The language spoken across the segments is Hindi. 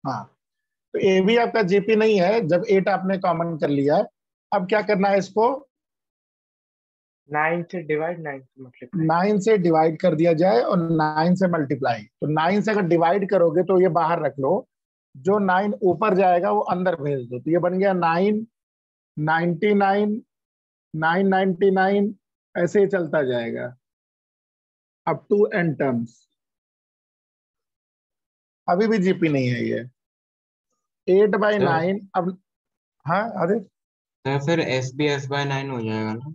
हाँ, तो ए भी आपका जीपी नहीं है जब 8 आपने कॉमन कर लिया। अब क्या करना है इसको, 9 से डिवाइड, 9 से मल्टीप्लाई। 9 से डिवाइड कर दिया जाए और 9 से मल्टीप्लाई। तो 9 से अगर डिवाइड करोगे तो ये बाहर रख लो, जो 9 ऊपर जाएगा वो अंदर भेज दो। तो ये बन गया 9, 99, 999, ऐसे ही चलता जाएगा अप टू एन टर्म्स। अभी भी जीपी नहीं है ये 8/9। अब हाँ अरे तो फिर SB/9 हो जाएगा ना?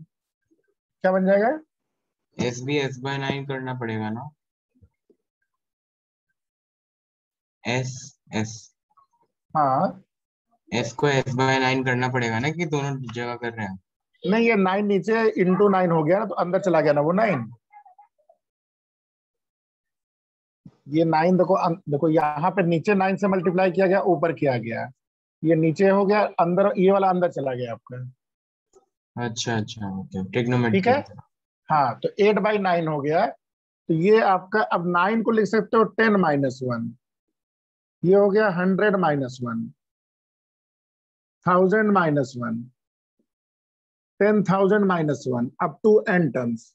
क्या बन जाएगा? SB/9 करना पड़ेगा ना? एस हाँ एस को S/9 करना पड़ेगा ना, कि दोनों जगह कर रहे हैं? नहीं, ये 9 नीचे इंटू 9 हो गया ना, तो अंदर चला गया ना वो 9। ये 9 देखो देखो यहाँ पे नीचे 9 से मल्टीप्लाई किया गया, ऊपर किया गया, ये नीचे हो गया, अंदर ये वाला अंदर चला गया आपका। अच्छा अच्छा, ओके, ठीक है, ट्रिग्नोमेट्री। हाँ, तो 8/9 हो गया। तो ये आपका, अब 9 को लिख सकते हो 10-1, ये हो गया 100-1, 1000-1, 10,000-1, अप टू n टर्म्स।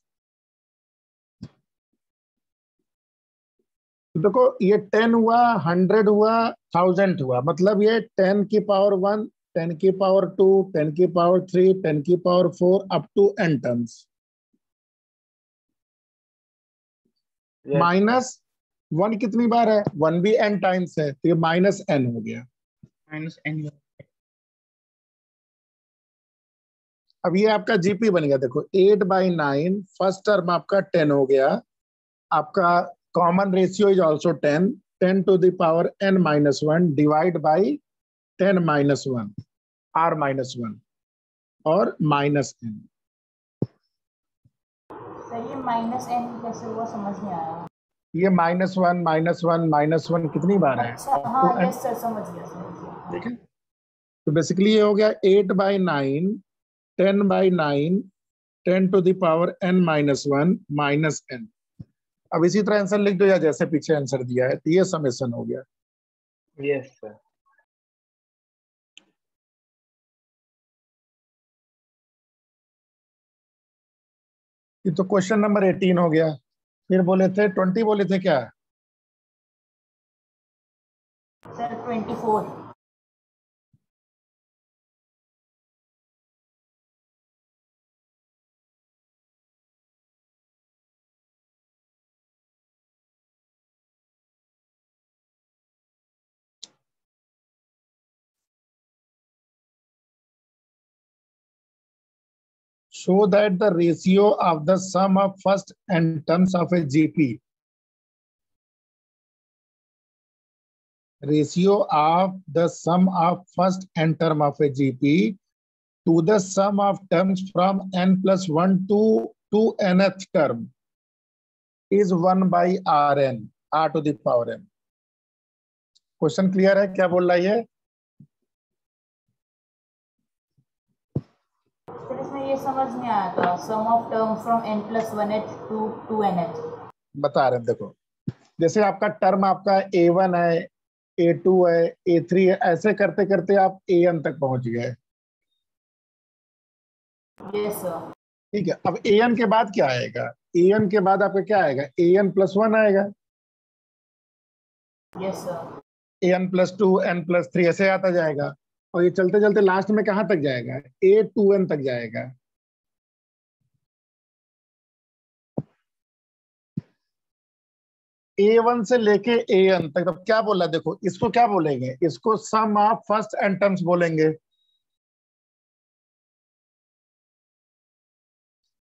देखो ये 10 हुआ, 100 हुआ, 1000 हुआ, मतलब ये 10 की पावर 1, 10 की पावर 2, 10 की पावर 3, 10 की power 4, up to n terms. -1 कितनी बार है? 1 भी n टाइम्स है, तो ये -n हो गया। -n। अब ये आपका जीपी बन गया। देखो 8/9, फर्स्ट टर्म आपका 10 हो गया, आपका common ratio is also 10, 10 to the power n-1 divide by 10-1, r-1 और -n। सर ये -n कैसे हुआ, समझ नहीं आया। ये -1, -1, -1 कितनी बार है? अच्छा हाँ, यस सर, समझ गया। ठीक है, तो बेसिकली ये हो गया 8/9, 10/9, 10 to the power n-1 -n। अब इसी तरह आंसर लिख दो, या जैसे पीछे आंसर दिया है, तो ये समेशन हो गया। Yes sir. ये तो क्वेश्चन नंबर 18 हो गया। फिर बोले थे 20, बोले थे क्या? Sir 24। Show that the ratio of the sum of first n terms of a GP, ratio of the sum of first n term of a GP to the sum of terms from n+1 to nth term is 1/Rn, r to the power n। Question clear है? क्या बोल रहा है ये? सर इसमें ये समझ नहीं आया था, sum of terms from n+1h to 2nth। बता रहे हैं, देखो जैसे आपका टर्म आपका a1 है, a2 है, a3 है, ऐसे करते करते आप an तक पहुंच गए। Yes sir. ठीक है, अब an के बाद क्या आएगा? an के बाद आपका क्या आएगा? an+1 आएगा, यस सर। an+2, n+3 ऐसे आता जाएगा, और ये चलते चलते लास्ट में कहां तक जाएगा? a2n तक जाएगा। a1 से लेके an तक। तब क्या बोला? देखो इसको क्या बोलेंगे? इसको सम ऑफ फर्स्ट एन टर्म्स बोलेंगे।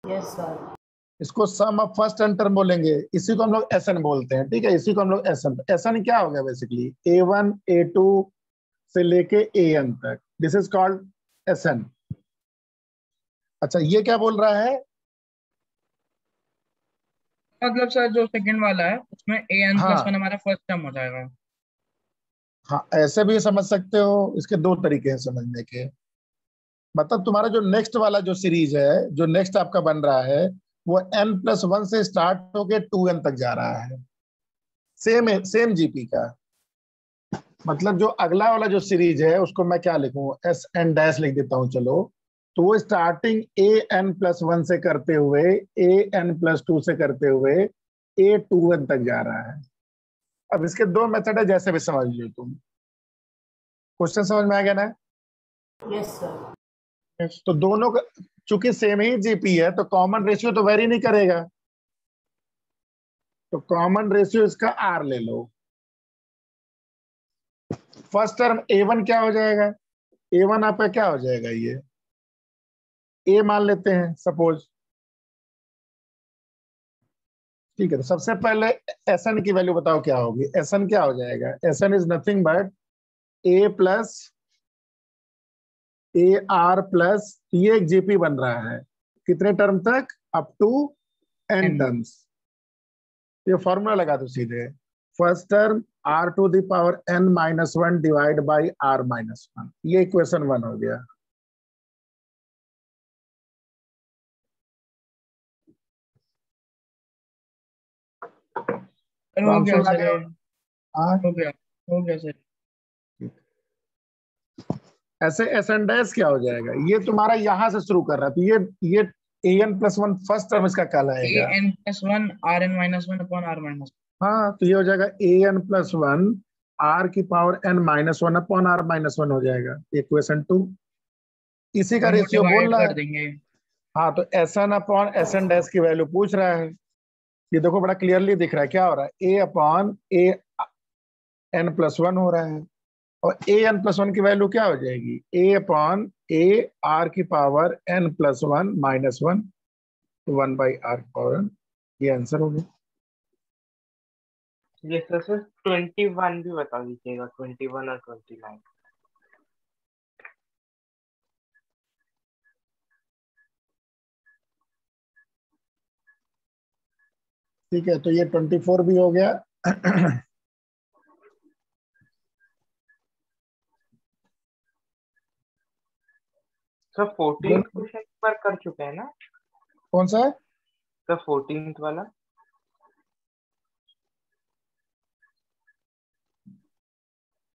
Yes sir. इसको सम ऑफ फर्स्ट एन टर्म बोलेंगे, इसी को हम लोग एसएन बोलते हैं। ठीक है, इसी को हम लोग एसएन। एसएन क्या हो गया? बेसिकली a1 a2 से लेके an तक, दिस इज कॉल्ड एसएन। अच्छा, ये क्या बोल रहा है? मतलब सर जो सेकंड वाला है उसमें an+1 हमारा फर्स्ट टर्म हो जाएगा। हाँ, ऐसे भी समझ सकते हो, इसके दो तरीके हैं समझने के। मतलब तुम्हारा जो नेक्स्ट वाला जो सीरीज है, जो नेक्स्ट आपका बन रहा है, वो n+1 से स्टार्ट होके 2n तक जा रहा है, सेम जीपी का। मतलब जो अगला वाला जो सीरीज है उसको मैं क्या लिखूं, एस एन डैश लिख देता हूं चलो। तो वो starting A N plus one से करते हुए ए एन प्लस टू से करते हुए ए टू एन तक जा रहा है। अब इसके दो मेथड है, जैसे भी समझ लो तुम। क्वेश्चन समझ में आ गया ना? Yes sir. तो दोनों का चूंकि सेम ही जीपी है तो कॉमन रेशियो तो वेरी नहीं करेगा, तो कॉमन रेशियो इसका आर ले लो। फर्स्ट टर्म ए वन क्या हो जाएगा, ए वन आपका क्या हो जाएगा, ये ए मान लेते हैं सपोज। ठीक है, तो सबसे पहले एस एन की वैल्यू बताओ क्या होगी। एस एन क्या हो जाएगा, S N is nothing but A plus A R plus, ये एक जीपी बन रहा है कितने टर्म तक, up to N N। Terms. ये फॉर्मूला लगा दो सीधे, first term R to the power N minus one divide by R minus one, ये इक्वेशन वन हो गया। सर हो गया समझ सर, रहे हो? हाँ, हो गया सर। ऐसे एस एन डैश क्या हो जाएगा, ये तुम्हारा यहां से शुरू कर रहा है, तो ये A N plus one first term इसका ए कहलाएगा। N plus one R N minus one upon R minus. हाँ, तो ये हो जाएगा A N plus one R की power N minus one upon R minus one हो जाएगा, इक्वेशन टू। इसी का दोनों को रेशियो बोल डिवाइड रहा कर है। देंगे। हाँ, तो S N upon S N dash की वैल्यू पूछ रहा है। ये देखो बड़ा क्लियरली दिख रहा है क्या हो रहा है, A upon A N plus one हो रहा है, और ए एन प्लस वन की वैल्यू क्या हो जाएगी, ए अपॉन ए आर की power N plus one minus one, one by R की पावर एन। ये आंसर हो गया। ये सर 21 भी बता दीजिएगा, 21 और 29। ठीक है, तो ये 24 भी हो गया। सर 14 क्वेश्चन पर कर चुके हैं ना? कौन सा है? सर 14 वाला।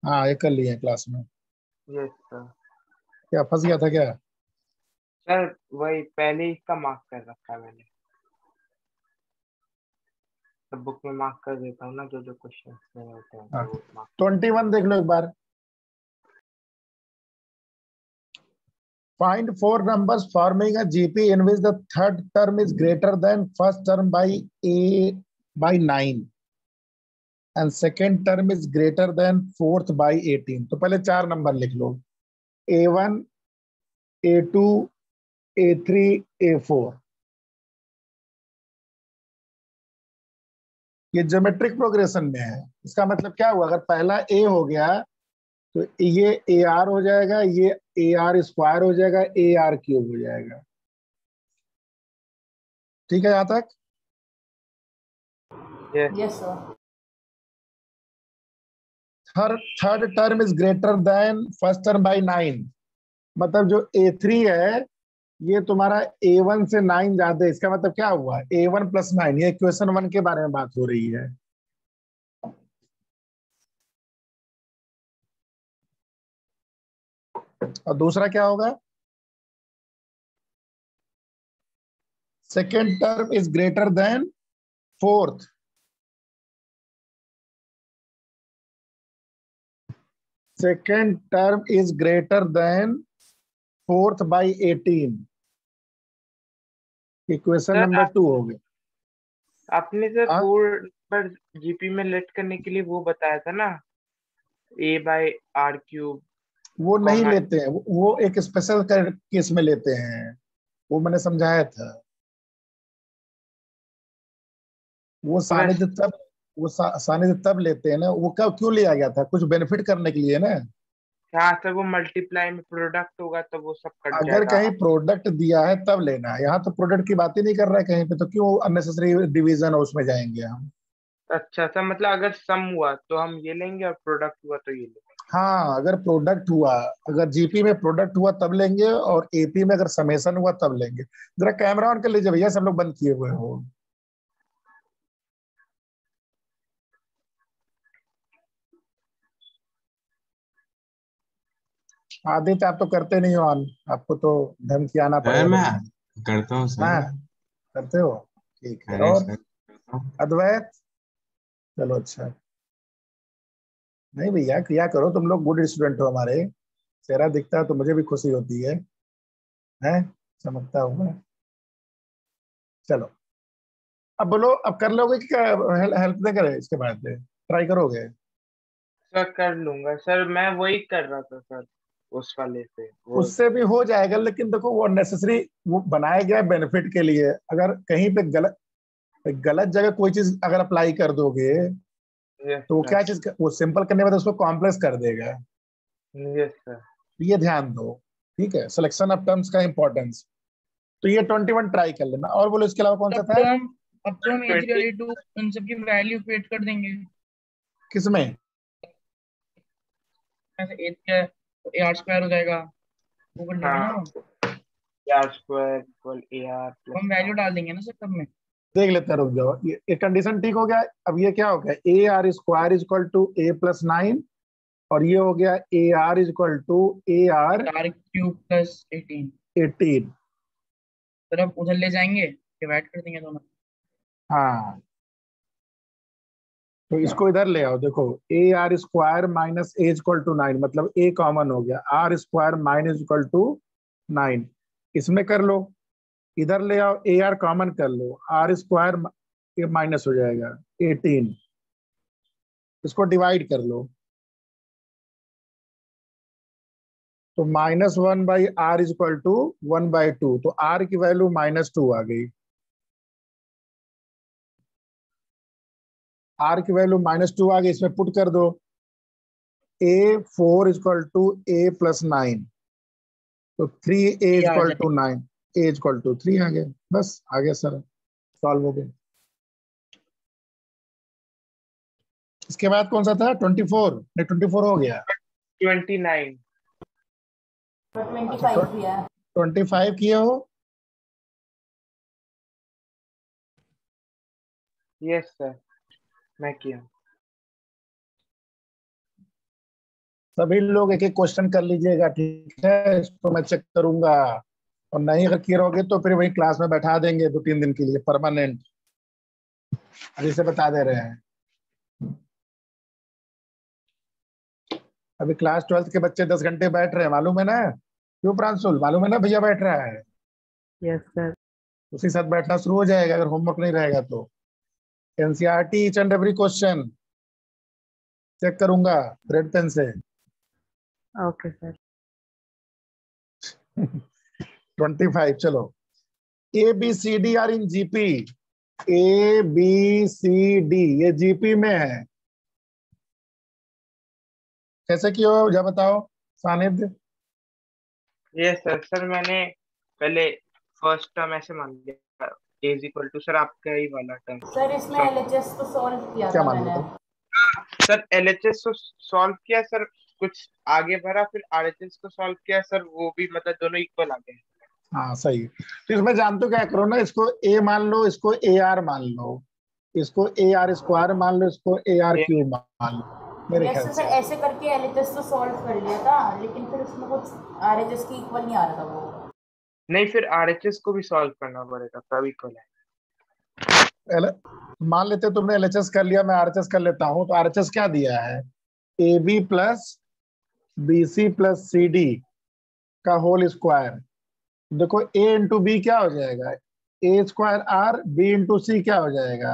हाँ, ये कर लिए क्लास में। Yes sir. क्या फंस गया था क्या? सर वही पहले इसका मार्क कर रखा है मैंने, तो बुक में मार्क कर देता हूँ ना, जो जो क्वेश्चन में होते हैं हाँ, तो वो मार्क। 21 देख लो एक बार। Find four numbers forming a GP in which the third term is greater than first term by 9 and second term is greater than fourth by 18। तो पहले चार नंबर लिख लो, A1, A2, A3, A4। ये ज्योमेट्रिक प्रोग्रेशन में है। इसका मतलब क्या हुआ, अगर पहला ए हो गया तो ये ए आर हो जाएगा, ये ए आर स्क्वायर हो जाएगा, ए आर क्यूब हो जाएगा। ठीक है यहां तक? Yes sir. Third term is greater than first term by 9, मतलब जो A3 है ये तुम्हारा A1 से 9 ज्यादा है। इसका मतलब क्या हुआ, A1 प्लस 9, ये इक्वेशन वन के बारे में बात हो रही है। और दूसरा क्या होगा, second term is greater than fourth, second term is greater than fourth by 18, equation number 2 हो गया। आपने सर 4 पर जीपी में लेट करने के लिए वो बताया था ना, ए बाई आर क्यूब। वो नहीं लेते हैं, वो एक स्पेशल केस में लेते हैं, वो मैंने समझाया था। वो सानिध्य तब, वो सानिध्य तब लेते हैं ना, वो कब क्यों लिया गया था, कुछ बेनिफिट करने के लिए ना। हाँ सर, वो मल्टीप्लाई में प्रोडक्ट होगा तो वो सब कट अगर जाएगा। कहीं प्रोडक्ट दिया है तब लेना है, यहाँ तो प्रोडक्ट की बात ही नहीं कर रहा है कहीं पे, तो क्यों अननेसेसरी डिवीजन उसमें जाएंगे हम। अच्छा सर, मतलब अगर सम हुआ तो हम ये लेंगे और प्रोडक्ट हुआ तो ये लेंगे। हाँ, अगर प्रोडक्ट हुआ, अगर जीपी में प्रोडक्ट हुआ तब लेंगे, और एपी में अगर समेसन हुआ तब लेंगे। जरा कैमरा ऑन कर लीजिए भैया, सब लोग बंद किए हुए हो। आदित्य आप तो करते नहीं हो ऑन, आपको तो धमकियाना सर पड़ेगा मैं फिर। करता हूँ सर। हाँ करते हो, ठीक है। अरे और सर करता हूँ। अद्वैत, चलो अच्छा। नहीं भैया किया करो, तुम लोग गुड स्टूडेंट हो हमारे, चेहरा दिखता है तो मुझे भी खुशी होती है चमकता हुआ। चलो अब बोलो, अब कर लोगे कि हेल्प नहीं करे इसके बाद ट्राई करोगे? सर कर लूंगा सर, मैं वही कर रहा था सर, उस वाले से वो। उससे भी हो जाएगा, लेकिन देखो वो नेसेसरी, वो बनाया गया है बेनिफिट के लिए। अगर कहीं पे गलत गलत जगह कोई चीज अगर अप्लाई कर दोगे यस तो वो सर। क्या चीज, वो सिंपल करने के बाद उसको कॉम्प्लेक्स कर देगा। Yes sir. ये ध्यान दो, ठीक है, सिलेक्शन ऑफ टर्म्स का इंपॉर्टेंस। तो ये 21 ट्राई कर लेना। और बोलो इसके अलावा कौन सा अब था? तो हम अब तो हम एज 20। रिलेटेड टू उन सब की वैल्यू क्रिएट कर देंगे। किसमें? ऐसे एज क्या है तो ए आर स्क्वायर हो जाएगा, वो कर देंगे ना हाँ, वो। R square equal A R तो हम वैल्यू डाल देंगे ना सर सब में। देख लेते हैं, रुक जाओ, ये कंडीशन ठीक हो गया। अब ये क्या हो गया, A R square is equal to A+9, और ये हो गया A R is equal to A R R cube plus 18। 18। फिर अब उधर ले जाएंगे, डिवाइड कर देंगे दोनों। हाँ तो इसको इधर ले आओ, देखो A R square minus A equal to 9, मतलब ए कॉमन हो गया, R square minus equal to 9। इसमें कर लो, इधर ले आओ, ए आर कॉमन कर लो, आर स्क्वायर ये माइनस हो जाएगा 18। इसको डिवाइड कर लो, तो -1/r इज इक्वल टू 1/2, तो r की वैल्यू -2 आ गई। r की वैल्यू -2 आ गई, इसमें पुट कर दो, A4 is equal to A+9, तो 3a ये इज आ इक्वल जाएगा। To 9, a is equal to 3 आ गया। बस आ गया सर, सॉल्व हो गया। इसके बाद कौन सा था? 24? नहीं 24 हो गया। 29। तो अच्छा 25 भी है। 25 किए हो? यस सर, मैं किया। सभी लोग एक एक क्वेश्चन कर लीजिएगा, ठीक है, इसको मैं चेक करूंगा। और नहीं अगर किए रहोगे तो फिर वही क्लास में बैठा देंगे 2-3 दिन के लिए परमानेंट, अभी से बता दे रहे हैं। अभी क्लास 12th के बच्चे 10 घंटे बैठ रहे हैं, मालूम है ना? क्यों प्रांशुल, मालूम है ना भैया बैठ रहा है? Yes sir. उसी साथ बैठना शुरू हो जाएगा अगर होमवर्क नहीं रहेगा तो। NCERT each and every question check करूंगा रेड पेन से। Okay sir. 25 चलो। ABCD are in GP, ABCD ये जीपी में है। कैसे किया हो जब बताओ सानिध्य? Yes sir. सर मैंने पहले फर्स्ट टर्म ऐसे मान लिया, ए इज इक्वल टू, सर आपका ही वाला टर्म। सर इसमें एलएचएस को सॉल्व किया क्या था मान मैंने। लो? सर एलएचएस को सॉल्व किया सर, कुछ आगे बढ़ा, फिर आरएचएस को सॉल्व किया सर, वो भी मतलब दोनों इक्वल आ गए। हाँ सही है। तो इसमें जानते हो क्या करो ना, इसको ए मान लो, इसको ए आर मान लो, इसको ए आर स्क्वायर मान लो, इसको ए आर ये- क्यूब मान लो, मेरे यस ख्याल सर, से। ऐसे करके एलएचएस तो सॉल्व कर लिया था, लेकिन फिर उसमें कुछ आरएचएस की इक्वल नहीं आ रहा था वो। नहीं, फिर आरएचएस को भी सॉल्व करना पड़ेगा तब इक्वल है। एल, मान लेते तुमने एलएचएस कर लिया, मैं आरएचएस कर लेता हूँ। तो आरएचएस क्या दिया है? AB plus BC plus CD का होल स्क्वायर। देखो A इंटू बी क्या हो जाएगा, A square R, B into C क्या हो जाएगा,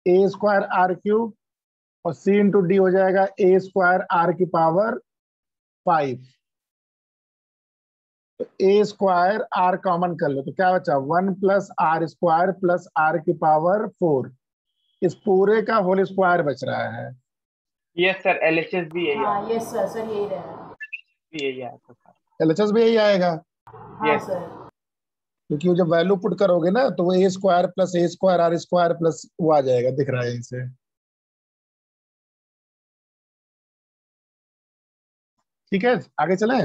A स्क्वायर R क्यूब, और C इंटू डी हो जाएगा A स्क्वायर R की पावर 5। तो A स्क्वायर R कॉमन कर लो तो क्या बचा, 1 plus R square plus R की पावर 4। इस पूरे का होल स्क्वायर बच रहा है। यस सर, एलएचएस भी यही हाँ आता यस सर, सर यही रहा। भी यही आता सर। एलएचएस भी यही आएगा, हाँ यस सर। क्योंकि वो जब वैल्यू पुट करोगे ना तो वो A square plus A square R square plus वो आ जाएगा, दिख रहा है यहीं से। ठीक है आगे चलें।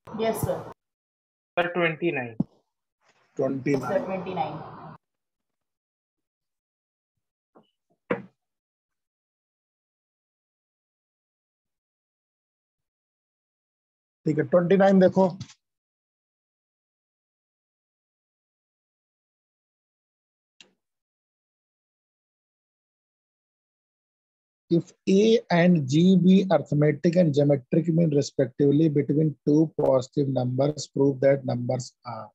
Yes sir. सर 29। 29 सर 29। ठीक है 29 देखो। If A and G be arithmetic and geometric mean respectively between two positive numbers, prove that numbers are.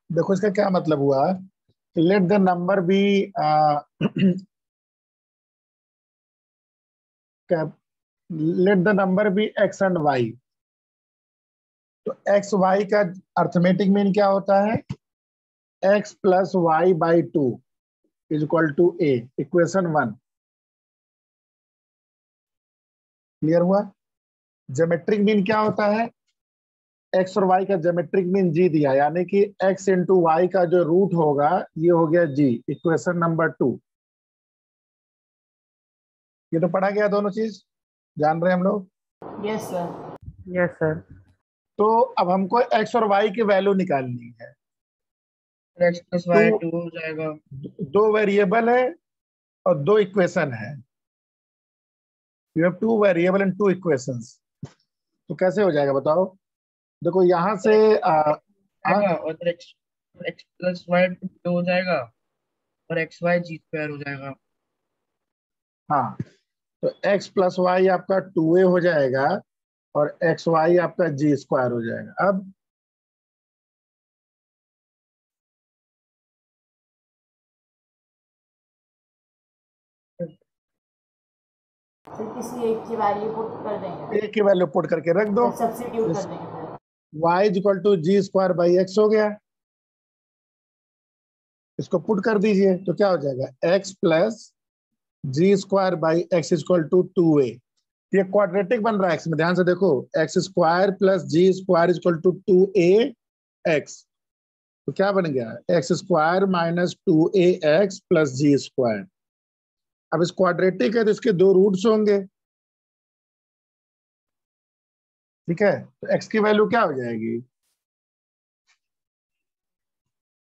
देखो इसका क्या मतलब हुआ, let the number be let the number be X and Y. तो एक्स वाई का अर्थमेटिक मीन क्या होता है, X plus Y by two is equal to A, equation 1। Clear हुआ। ज्योमेट्रिक मीन क्या होता है, एक्स और वाई का ज्योमेट्रिक मीन जी दिया, यानी कि एक्स इंटू वाई का जो रूट होगा ये हो गया जी, इक्वेशन नंबर 2। ये तो पढ़ा गया, दोनों चीज जान रहे हैं हम लोग। Yes sir. Yes sir. तो अब हमको एक्स और वाई की वैल्यू निकालनी है। एक्स प्लस वाई 2 हो जाएगा। दो वेरिएबल है और दो इक्वेशन है, you have two variable and two equations. तो कैसे हो जाएगा बताओ। देखो यहाँ से और एक्स प्लस वाई 2 हो जाएगा और एक्स वाई जी स्क्वायर हो जाएगा। हाँ, तो x प्लस वाई आपका 2a हो जाएगा और एक्स वाई आपका जी स्क्वायर हो जाएगा। अब फिर किसी एक की वैल्यू पुट कर देंगे, a की वैल्यू पुट करके रख दो, सब्स्टिट्यूट कर देंगे फिर। y is equal to G square by X हो गया। इसको पुट कर दीजिए तो क्या हो जाएगा, x plus G square by X is equal to 2a। ये क्वाड्रेटिक बन रहा है x में, ध्यान से देखो, X square plus G square is equal to 2a x। तो क्या बन गया, X square minus 2a x plus G square. अब इस क्वाड्रेटिक है तो इसके दो रूट्स होंगे, ठीक है। तो x की वैल्यू क्या हो जाएगी,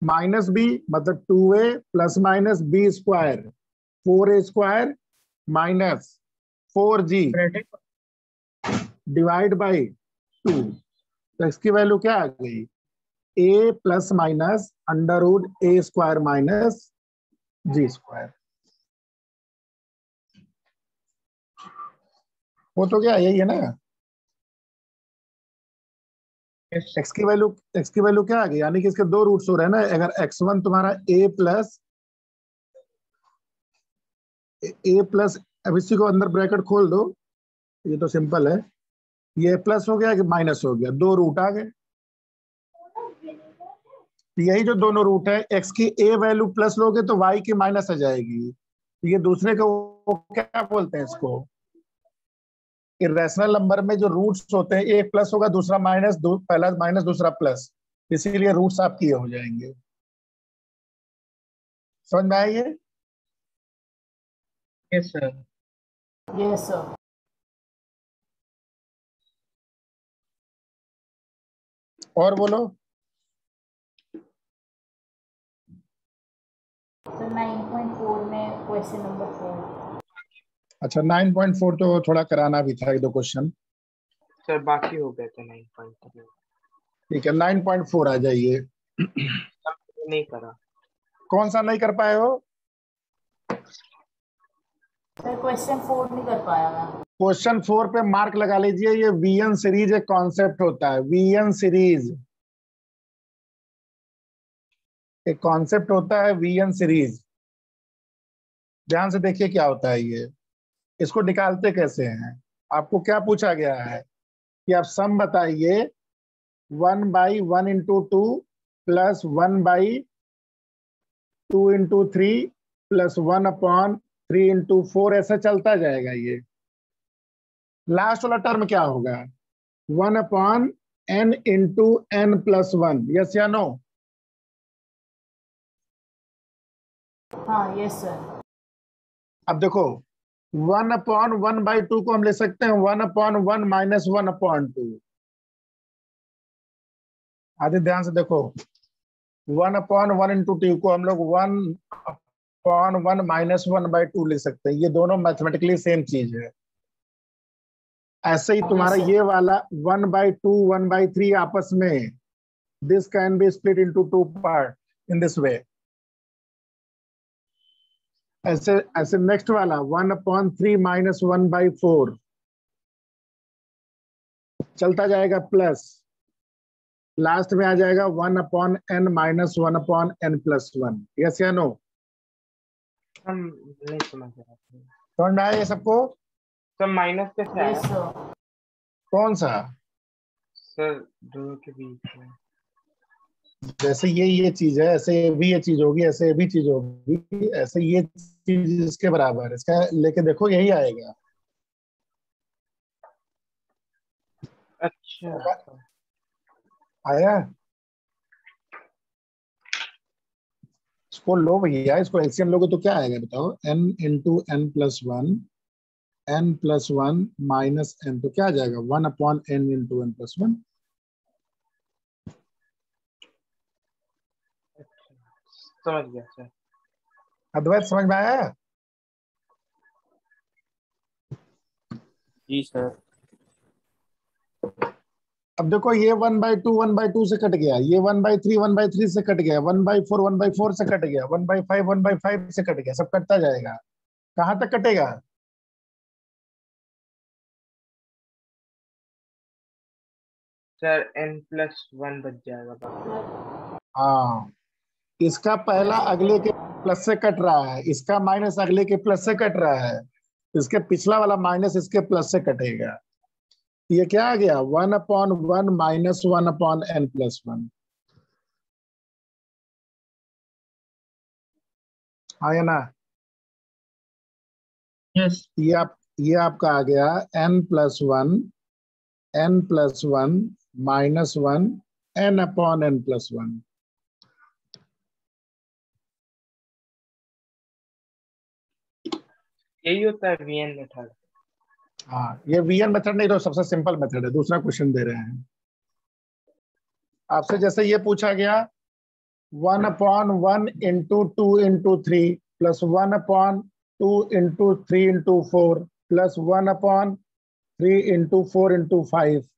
माइनस बी, मतलब 2a plus minus B square 4a square minus 4g divide by 2। तो x की वैल्यू क्या आ गई, a plus minus under root A square minus G square. वो तो क्या यही है ना, x की वैल्यू क्या आ गई, यानी कि इसके दो रूट्स हो रहे हैं ना। अगर x1 तुम्हारा a प्लस, अब इसी को अंदर ब्रैकेट खोल दो, ये तो सिंपल है, ये प्लस हो गया कि माइनस हो गया, दो रूट आ गए। यही जो दोनों रूट है, x की a वैल्यू प्लस लोगे तो y की माइनस आ जाएगी। तो ये दूसरे को क्या बोलते हैं, इसको इरेशनल नंबर में जो रूट्स होते हैं, एक प्लस होगा दूसरा माइनस, पहला माइनस दूसरा प्लस, इसीलिए रूट्स आपके हो जाएंगे। समझ में आया ये। Yes sir. Yes sir. और बोलो। सर 9.4 में क्वेश्चन नंबर 4। अच्छा 9.4 तो थोड़ा कराना भी था, एक दो क्वेश्चन। सर बाकी हो गए थे 9.3। ठीक है 9.4 आ जाइए। नहीं करा। कौन सा नहीं कर पाए हो, सर क्वेश्चन 4 नहीं कर पाया मैं। क्वेश्चन 4 पे मार्क लगा लीजिए। ये वीएन सीरीज एक कॉन्सेप्ट होता है, वीएन सीरीज एक कॉन्सेप्ट होता है, वीएन सीरीज। ध्यान से देखिए क्या होता है ये, इसको निकालते कैसे हैं। आपको क्या पूछा गया है कि आप सम बताइए 1/1 into 2 plus 1/2 into 3 plus 1/3 into 4, ऐसा चलता जाएगा। ये लास्ट वाला टर्म क्या होगा, 1/n into n plus 1, yes या नो। हाँ यस सर। अब देखो 1/1/2 को हम ले सकते हैं 1/1 माइनस 1/2। आदि ध्यान से देखो, 1/1 इंटू टी को हम लोग 1/1 माइनस 1/2 ले सकते हैं। ये दोनों मैथमेटिकली सेम चीज है। ऐसे ही तुम्हारा ये वाला 1/2 1/3 आपस में, this can be split into 2 part in this way. ऐसे ऐसे नेक्स्ट वाला 1/3 माइनस 1/4 चलता जाएगा प्लस, लास्ट में आ जाएगा 1/n minus 1/n plus 1। Yes या नो? हम नहीं समझ रहे। समझ में आया ये सबको? सर माइनस कैसे आया? Yes sir. कौन सा? सर दोनों के बीच में। जैसे ये चीज है, ऐसे भी ये चीज होगी, ऐसे भी चीज होगी, ऐसे ये चीज इसके बराबर है। इसका लेके देखो यही आएगा। अच्छा आया? इसको लो भैया, इसको एलसीएम लोगे तो क्या आएगा बताओ? n into n plus 1 n plus 1 minus n, तो क्या आ जाएगा? 1/n into n plus 1। समझ गया सर। अद्वैत समझ में आया? जी सर। अब देखो ये 1/2 1/2 से कट गया, ये 1/3 1/3 से कट गया, 1/4 1/4 से कट गया, 1/5 1/5 से कट गया, सब कटता जाएगा। कहां तक कटेगा? सर n+1 बच जाएगा बाकी। हाँ, इसका पहला अगले के प्लस से कट रहा है, इसका माइनस अगले के प्लस से कट रहा है, इसके पिछला वाला माइनस इसके प्लस से कटेगा। ये क्या आ गया? 1/1 माइनस 1/n प्लस 1। आया ना? यस। ये आपका आ गया n+1 माइनस 1 n/n प्लस 1। यही होता है वीएन मेथड। हाँ, ये वीएन मेथड नहीं तो सबसे सिंपल मेथड है। दूसरा क्वेश्चन दे रहे हैं आपसे। जैसे ये पूछा गया 1/1 into 2 into 3 plus 1/2 into 3 into 4 plus 1/3 into 4 into 5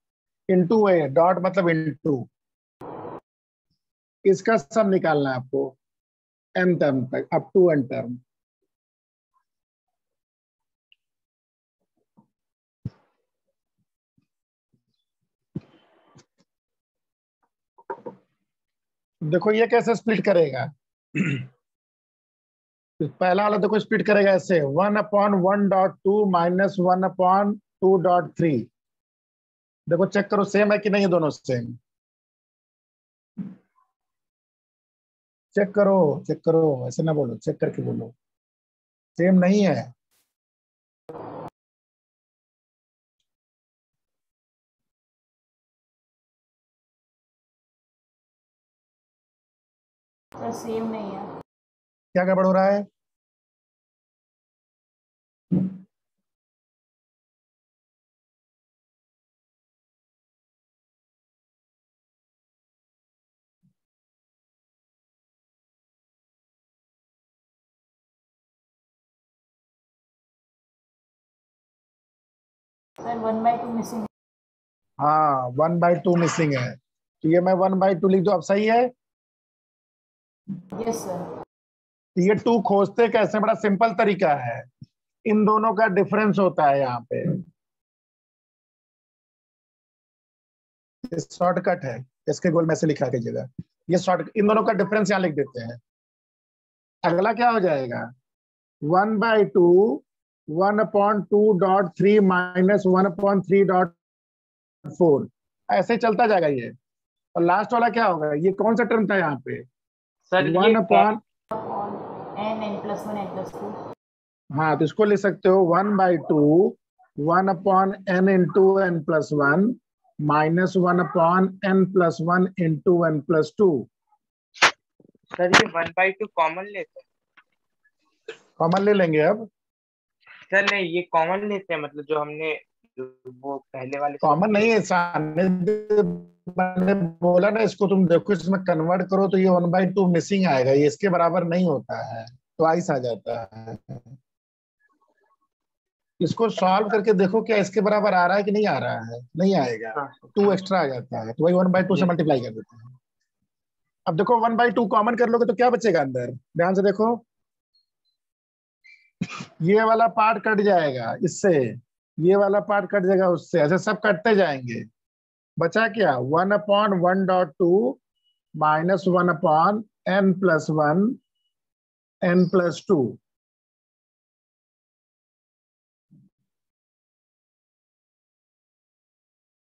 into ए डॉट मतलब इंटू, इसका सब निकालना है आपको n टर्म तक, अप टू n टर्म। देखो ये कैसे स्प्लिट करेगा। पहला वाला देखो स्प्लिट करेगा ऐसे 1/1.2 माइनस 1/2.3। देखो चेक करो सेम है कि नहीं है, दोनों सेम। चेक करो, ऐसे ना बोलो, चेक करके बोलो। सेम नहीं है? सर सेम नहीं है। क्या गड़बड़ हो रहा है? Sir 1/2 missing. हाँ 1/2 मिसिंग है, तो ये मैं 1/2 लिख दूं, अब सही है? Yes sir. ये 2 खोजते कैसे? बड़ा सिंपल तरीका है, इन दोनों का डिफरेंस होता है यहाँ पे। शॉर्टकट है, इसके गोल में से लिखा के जगह ये शॉर्ट, इन दोनों का डिफरेंस यहाँ लिख देते हैं। अगला क्या हो जाएगा? 1/2 1/2.3 माइनस 1/3.4, ऐसे ही चलता जाएगा ये। और लास्ट वाला क्या होगा? ये कौन सा टर्म था यहाँ पे? सर ये 1/, n+1 n+2। हाँ तो इसको लिख सकते हो 1/2 1/n into n plus 1 minus 1/n plus 1 into n plus 2। Sir ये 1/2 कॉमन लेते हैं। कॉमन ले लेंगे अब। सर नहीं, ये कॉमन लेते हैं, मतलब जो हमने वो पहले वाले कॉमन नहीं है सानिध्य, मैंने बोला ना इसको तुम देखो, इसमें कन्वर्ट करो तो ये 1/2 मिसिंग आएगा, ये इसके बराबर नहीं होता है, ट्वाइस आ जाता है। इसको सॉल्व करके देखो क्या इसके बराबर आ रहा है कि नहीं आ रहा है, नहीं आएगा, 2 एक्स्ट्रा आ जाता है, तो वही 1/2 से मल्टीप्लाई कर देते हैं। अब देखो 1/2 कॉमन कर लोगे तो क्या बचेगा अंदर, ध्यान से देखो, ये वाला पार्ट कट जाएगा इससे, ये वाला पार्ट कट जाएगा उससे, ऐसे सब कटते जाएंगे, बचा क्या 1/1.2 माइनस 1/n+1 n+2।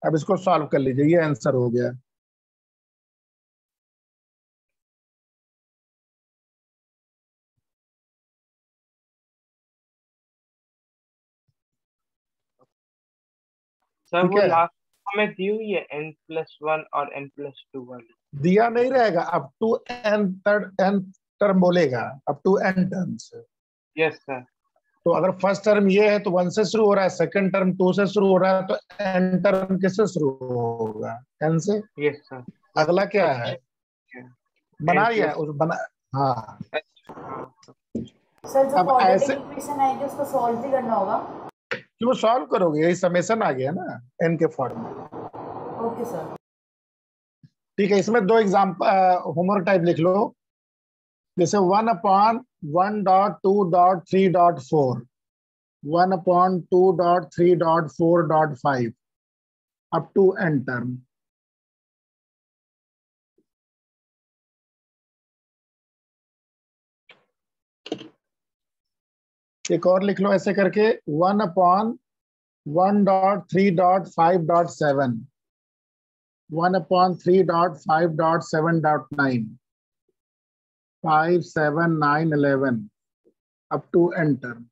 अब इसको सॉल्व कर लीजिए, ये आंसर हो गया। सर ठीक वो है, लास्ट हमें दी हुई है n+1 और n+2 वाली। दिया नहीं रहेगा, अप टू n टर्म बोलेगा, up to n terms. Yes sir. तो अगर फर्स्ट टर्म ये है तो 1 से शुरू हो रहा है, सेकंड टर्म 2 से शुरू हो रहा है, तो n टर्म किससे शुरू होगा, n से। Yes sir. अगला क्या है, बना लिया उस बना, हाँ। सर जो अब क्वाड्रेटिक ऐसे इक्वेशन आएगी उसको सॉल्व भी करना होगा। क्यों सॉल्व करोगे, यही समेशन आ गया ना n के फॉर्म में। Okay sir. ठीक है, इसमें 2 एग्जाम्पल होमवर्क टाइप लिख लो, जैसे 1/1.2.3.4, 1/2.3.4.5 अप टू n टर्म। एक और लिख लो ऐसे करके, 1/1.3.5.7, 1/3.5.7.9, 5, 7, 9, 11 अप टू n टर्म।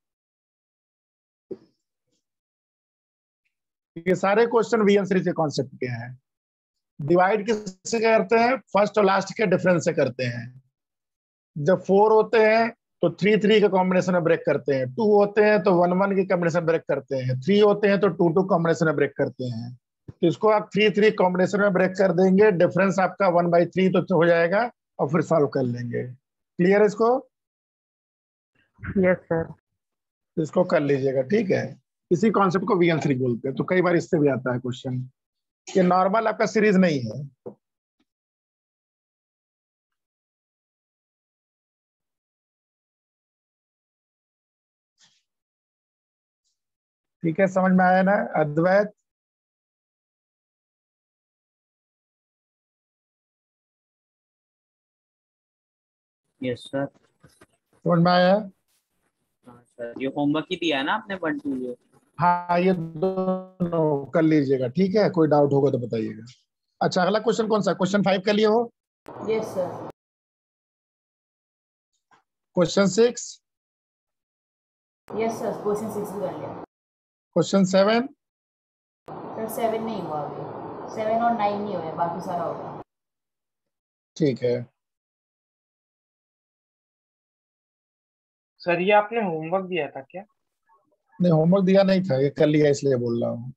ये सारे क्वेश्चन वीएन सीरीज के कॉन्सेप्ट के हैं। डिवाइड किससे करते हैं, फर्स्ट और लास्ट के डिफरेंस से करते हैं। जब 4 होते हैं तो 3, 3 के कॉम्बिनेशन में ब्रेक करते हैं, 2 होते हैं तो 1, 1 के कॉम्बिनेशन ब्रेक करते हैं, 3 होते हैं तो 2, 2 कॉम्बिनेशन में ब्रेक करते हैं। तो इसको आप 3, 3 कॉम्बिनेशन में ब्रेक कर देंगे, डिफरेंस आपका 1/3 तो हो जाएगा, और फिर सॉल्व कर लेंगे। क्लियर है इसको? Yes sir. इसको कर लीजिएगा, ठीक है। इसी कॉन्सेप्ट को वीएन सीरीज बोलते हैं, तो कई बार इससे भी आता है क्वेश्चन। ये नॉर्मल आपका सीरीज नहीं है। ठीक है, समझ में आया ना अद्वैत? Yes sir. समझ में आया? हाँ सर, ये होमवर्क ही दिया है ना आपने 1 2 ये। हाँ, ये दोनों कर लीजिएगा, ठीक है। कोई डाउट होगा तो बताइएगा। अच्छा, अगला क्वेश्चन कौन सा, क्वेश्चन 5 कर लिए हो? Yes sir. Question 6, yes sir, question 6 भी कर लिया। क्वेश्चन 7, सर 7 नहीं हुआ अभी, 7 और 9 नहीं हुए, बाकी सारा हो गया। ठीक है। सर ये आपने होमवर्क दिया था क्या? नहीं, होमवर्क दिया नहीं था, ये कर लिया इसलिए बोल रहा हूँ।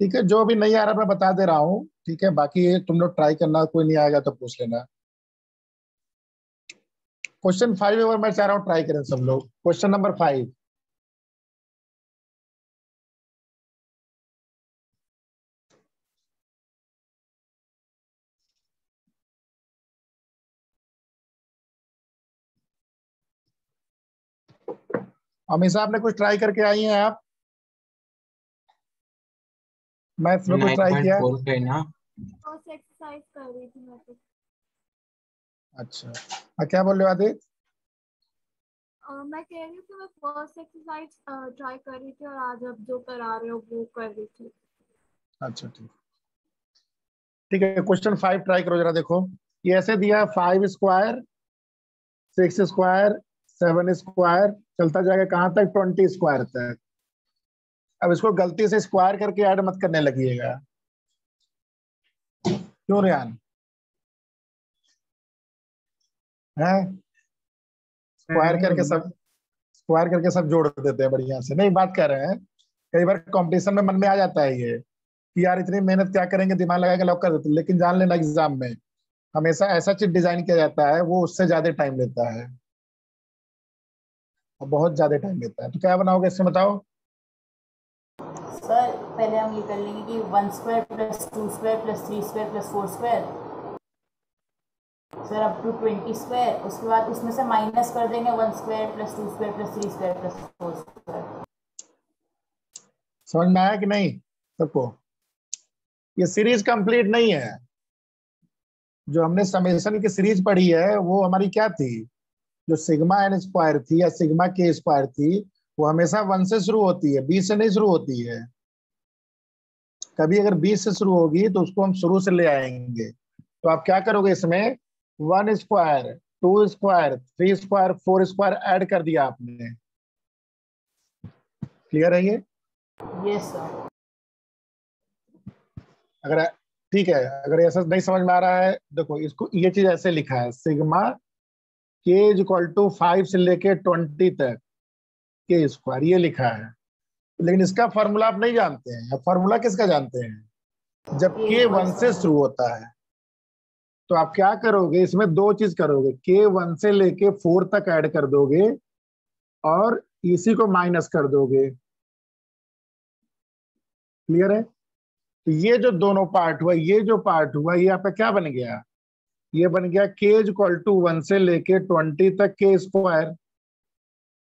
ठीक है, जो भी नहीं आ रहा मैं बता दे रहा हूँ, ठीक है। बाकी तुम लोग ट्राई करना, कोई नहीं आएगा तो पूछ लेना। क्वेश्चन 5 एक बार मैं चाह रहा हूँ ट्राई करें सब लोग। क्वेश्चन नंबर 5, हमेशा आपने कुछ ट्राई करके आई हैं आप? मैथ्स में कुछ ट्राई किया? 9.4 पे ना। फर्स्ट एक्सरसाइज कर रही थी मैं तो। अच्छा, क्या बोल रहे हो आदित्य? मैं कह रही हूँ कि मैं फर्स्ट एक्सरसाइज ट्राई कर रही थी और आज आप जो करा रहे हो वो कर रही थी। अच्छा, ठीक ठीक है। क्वेश्चन 5 ट्राई करो जरा, देखो। ये ऐसे दिया, 5 स्क्वायर, 6 स्क्वायर, 7 स्क्वायर, चलता जाएगा कहां तक, 20 स्क्वायर तक। अब इसको गलती से स्क्वायर करके ऐड मत करने लगिएगा। क्यों रेहान है? स्क्वायर करके सब जोड़ देते हैं बढ़िया से। नहीं, बात कर रहे हैं, कई बार कंपटीशन में मन में आ जाता है ये कि यार इतनी मेहनत क्या करेंगे, दिमाग लगा के लॉक कर देते, लेकिन जान लेना एग्जाम में हमेशा ऐसा चीज डिजाइन किया जाता है वो उससे ज्यादा टाइम लेता है, और बहुत ज्यादा टाइम लेता है। तो क्या बनाओगे इससे बताओ? सर पहले हम ये कर लेंगे कि 1 square plus 2 square plus 3 square plus 4 square sir up to 20 square. उसके बाद उसमें से माइनस कर देंगे 1 square plus 2 square plus 3 square plus 4 square. समझ में आया कि नहीं सबको? ये सीरीज कंप्लीट नहीं है। जो हमने समेशन की सीरीज पढ़ी है वो हमारी क्या थी? जो सिग्मा एन स्क्वायर थी या सिग्मा के स्क्वायर थी वो हमेशा 1 से शुरू होती है, 20 से नहीं शुरू होती है। कभी अगर 20 से शुरू होगी तो उसको हम शुरू से ले आएंगे। तो आप क्या करोगे इसमें? 1 square, 2 square, 3 square, 4 square add कर दिया आपने। क्लियर है ये? Yes sir. अगर ठीक है, अगर ऐसा नहीं समझ में आ रहा है, देखो इसको ये चीज ऐसे लिखा है, सिग्मा के इज इक्वल टू 5 से लेके 20 तक के स्क्वायर, ये लिखा है। लेकिन इसका फॉर्मूला आप नहीं जानते हैं। फॉर्मूला किसका जानते हैं? जब के 1 से शुरू होता है तो आप क्या करोगे, इसमें दो चीज करोगे, के 1 से लेके 4 तक ऐड कर दोगे और इसी को माइनस कर दोगे। क्लियर है? तो ये जो दोनों पार्ट हुआ, ये जो पार्ट हुआ, ये आपका क्या बन गया? ये बन गया के इज इक्वल टू 1 से लेके 20 तक के स्क्वायर,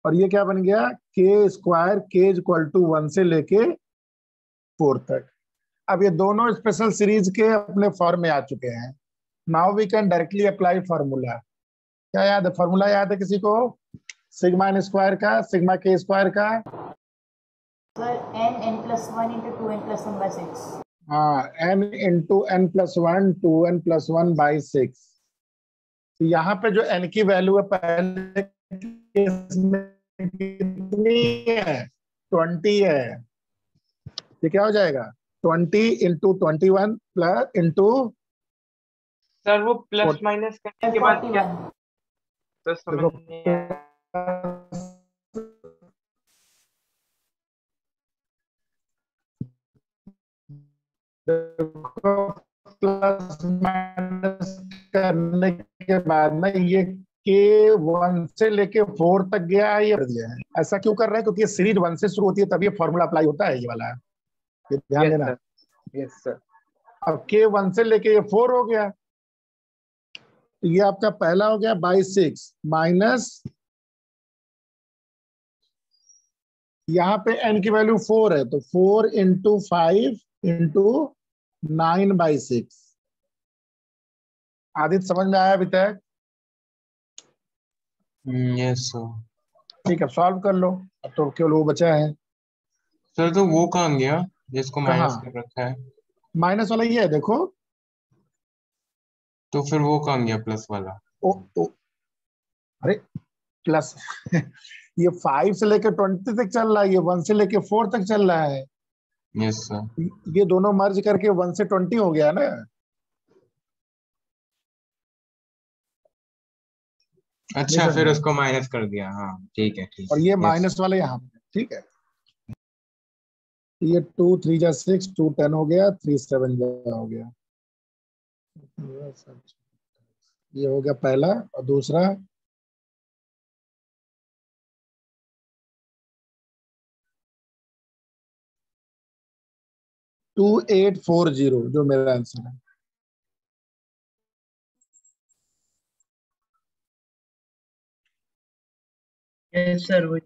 और ये क्या बन गया? के स्क्वायर के इज इक्वल टू 1 से लेके 4 तक। अब ये दोनों स्पेशल सीरीज के अपने फॉर्म में आ चुके हैं। Now we can directly apply formula. क्या याद है? फॉर्मूला याद है किसी को? सिग्मा एन स्क्वायर का, सिग्मा के स्क्वायर का? Sir n+1 × 2n+1/6। हाँ, n इंटू n+1 2n+1/6। तो यहाँ पे जो n की वैल्यू है पहले केस में कितनी है? 20 है। ये क्या हो जाएगा? 20 इंटू 21 प्लस इंटू सर वो प्लस माइनस करने के बाद क्या? 41। तो समझ नहीं आया। प्लस माइनस करने के बाद में ये के 1 से लेके 4 तक गया है, ये कर दिया है। ऐसा क्यों कर रहे हैं? क्योंकि ये सीरीज 1 से शुरू होती है तभी ये फॉर्मूला अप्लाई होता है, ये वाला। ये ध्यान यस देना। Sir, yes sir. अब के 1 से लेके ये 4 हो गया, तो ये आपका पहला हो गया 6 माइनस, यहाँ पे n की वैल्यू 4 है तो 4 इंटू 5 इंटू 9/6। आदित्य समझ में आया अभी तक? Yes sir. ठीक है, सॉल्व कर लो। अब तो केवल वो बचा है। सर तो वो कहाँ गया जिसको कहाँ? माइनस कर रखा है? माइनस वाला ये है, देखो। तो फिर वो कहाँ गया प्लस वाला? ओ, ओ, अरे प्लस ये 5 से लेकर 20 तक चल रहा है, ये 1 से लेकर 4 तक चल रहा है। Yes sir. ये दोनों मर्ज करके 1 से 20 हो गया ना। अच्छा, फिर उसको माइनस कर दिया। हाँ ठीक है, ठीक और है। ये यस माइनस वाला यहाँ पे, ठीक है। ये 2 3 जा 6, 2 10 हो गया, 3 7 जा हो गया। ये हो गया पहला, और दूसरा 2840 जो मेरा आंसर है। Yes sir.